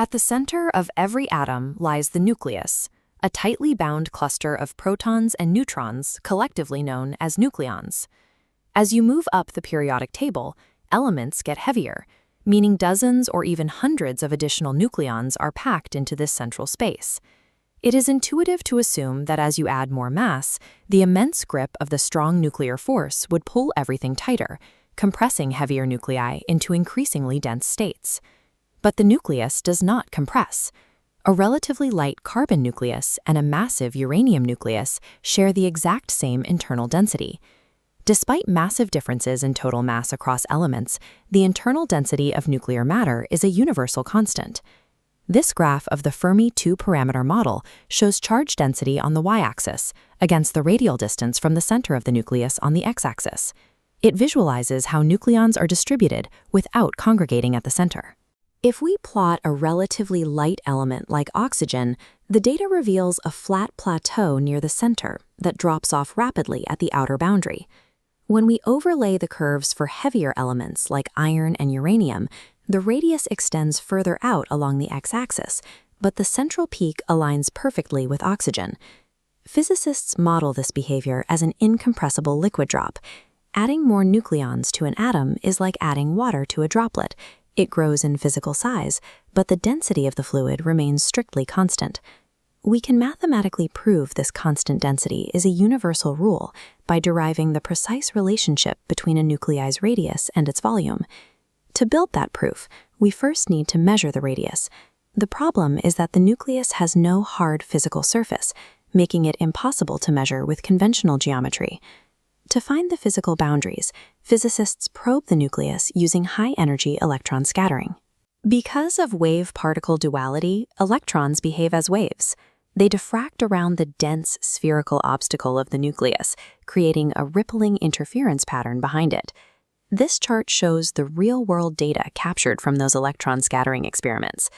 At the center of every atom lies the nucleus, a tightly bound cluster of protons and neutrons collectively known as nucleons. As you move up the periodic table, elements get heavier, meaning dozens or even hundreds of additional nucleons are packed into this central space. It is intuitive to assume that as you add more mass, the immense grip of the strong nuclear force would pull everything tighter, compressing heavier nuclei into increasingly dense states. But the nucleus does not compress. A relatively light carbon nucleus and a massive uranium nucleus share the exact same internal density. Despite massive differences in total mass across elements, the internal density of nuclear matter is a universal constant. This graph of the Fermi two-parameter model shows charge density on the y-axis against the radial distance from the center of the nucleus on the x-axis. It visualizes how nucleons are distributed without congregating at the center. If we plot a relatively light element like oxygen, the data reveals a flat plateau near the center that drops off rapidly at the outer boundary. When we overlay the curves for heavier elements like iron and uranium, the radius extends further out along the x-axis, but the central peak aligns perfectly with oxygen. Physicists model this behavior as an incompressible liquid drop. Adding more nucleons to an atom is like adding water to a droplet. It grows in physical size, but the density of the fluid remains strictly constant. We can mathematically prove this constant density is a universal rule by deriving the precise relationship between a nuclei's radius and its volume. To build that proof, we first need to measure the radius. The problem is that the nucleus has no hard physical surface, making it impossible to measure with conventional geometry. To find the physical boundaries, physicists probe the nucleus using high-energy electron scattering. Because of wave-particle duality, electrons behave as waves. They diffract around the dense spherical obstacle of the nucleus, creating a rippling interference pattern behind it. This chart shows the real-world data captured from those electron scattering experiments.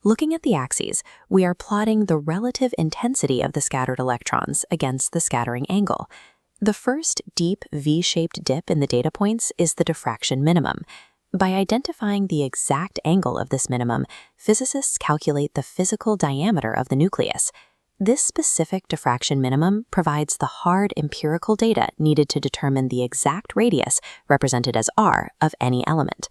Looking at the axes, we are plotting the relative intensity of the scattered electrons against the scattering angle. The first deep V-shaped dip in the data points is the diffraction minimum. By identifying the exact angle of this minimum, physicists calculate the physical diameter of the nucleus. This specific diffraction minimum provides the hard empirical data needed to determine the exact radius, represented as r, of any element.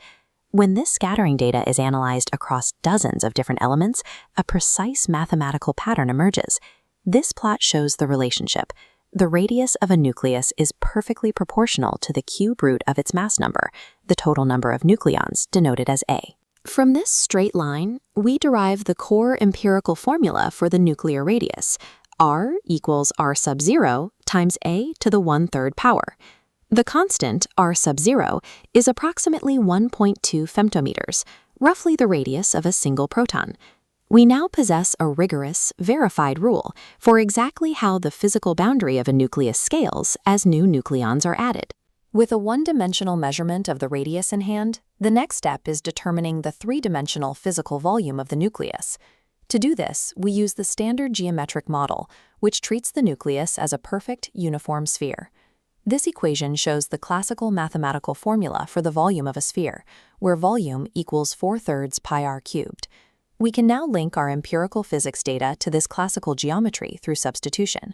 When this scattering data is analyzed across dozens of different elements, a precise mathematical pattern emerges. This plot shows the relationship. The radius of a nucleus is perfectly proportional to the cube root of its mass number, the total number of nucleons, denoted as A. From this straight line, we derive the core empirical formula for the nuclear radius. R equals R sub 0 times A to the 1/3 power. The constant, R sub 0, is approximately 1.2 femtometers, roughly the radius of a single proton. We now possess a rigorous, verified rule for exactly how the physical boundary of a nucleus scales as new nucleons are added. With a one-dimensional measurement of the radius in hand, the next step is determining the three-dimensional physical volume of the nucleus. To do this, we use the standard geometric model, which treats the nucleus as a perfect, uniform sphere. This equation shows the classical mathematical formula for the volume of a sphere, where volume equals 4/3 pi r cubed. We can now link our empirical physics data to this classical geometry through substitution.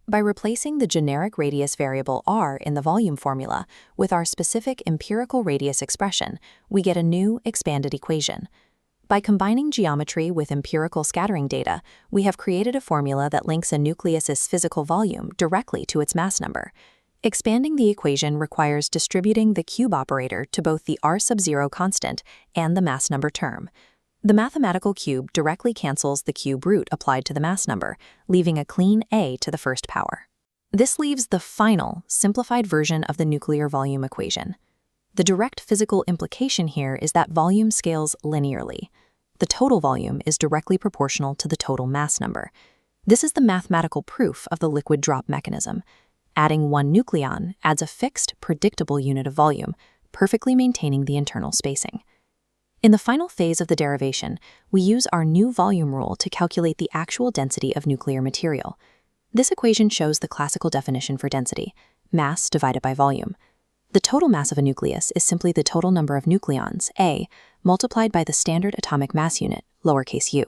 By replacing the generic radius variable r in the volume formula with our specific empirical radius expression, we get a new, expanded equation. By combining geometry with empirical scattering data, we have created a formula that links a nucleus's physical volume directly to its mass number. Expanding the equation requires distributing the cube operator to both the r sub 0 constant and the mass number term. The mathematical cube directly cancels the cube root applied to the mass number, leaving a clean A to the first power. This leaves the final, simplified version of the nuclear volume equation. The direct physical implication here is that volume scales linearly. The total volume is directly proportional to the total mass number. This is the mathematical proof of the liquid drop mechanism. Adding one nucleon adds a fixed, predictable unit of volume, perfectly maintaining the internal spacing. In the final phase of the derivation, we use our new volume rule to calculate the actual density of nuclear material. This equation shows the classical definition for density, mass divided by volume. The total mass of a nucleus is simply the total number of nucleons, A, multiplied by the standard atomic mass unit, lowercase u.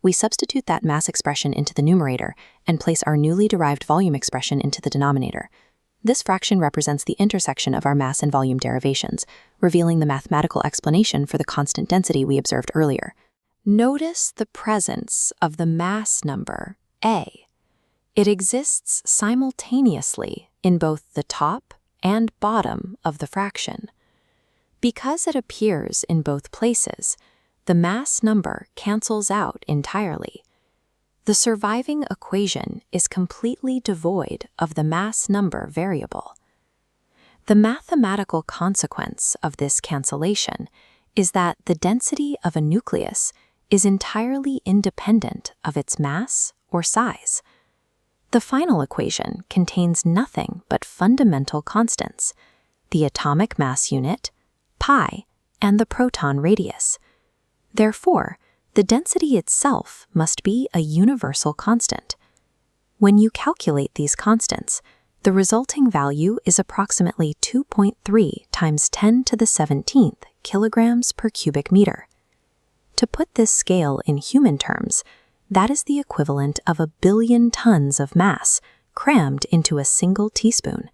We substitute that mass expression into the numerator and place our newly derived volume expression into the denominator. This fraction represents the intersection of our mass and volume derivations, revealing the mathematical explanation for the constant density we observed earlier. Notice the presence of the mass number, A. It exists simultaneously in both the top and bottom of the fraction. Because it appears in both places, the mass number cancels out entirely. The surviving equation is completely devoid of the mass number variable. The mathematical consequence of this cancellation is that the density of a nucleus is entirely independent of its mass or size. The final equation contains nothing but fundamental constants: the atomic mass unit, pi, and the proton radius. Therefore, the density itself must be a universal constant. When you calculate these constants, the resulting value is approximately 2.3 times 10 to the 17th kilograms per cubic meter. To put this scale in human terms, that is the equivalent of 1 billion tons of mass crammed into a single teaspoon.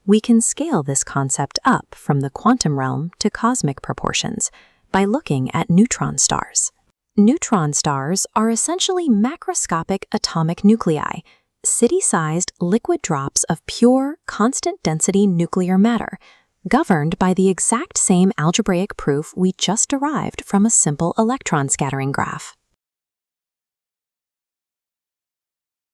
We can scale this concept up from the quantum realm to cosmic proportions by looking at neutron stars. Neutron stars are essentially macroscopic atomic nuclei, city-sized liquid drops of pure, constant-density nuclear matter, governed by the exact same algebraic proof we just derived from a simple electron scattering graph.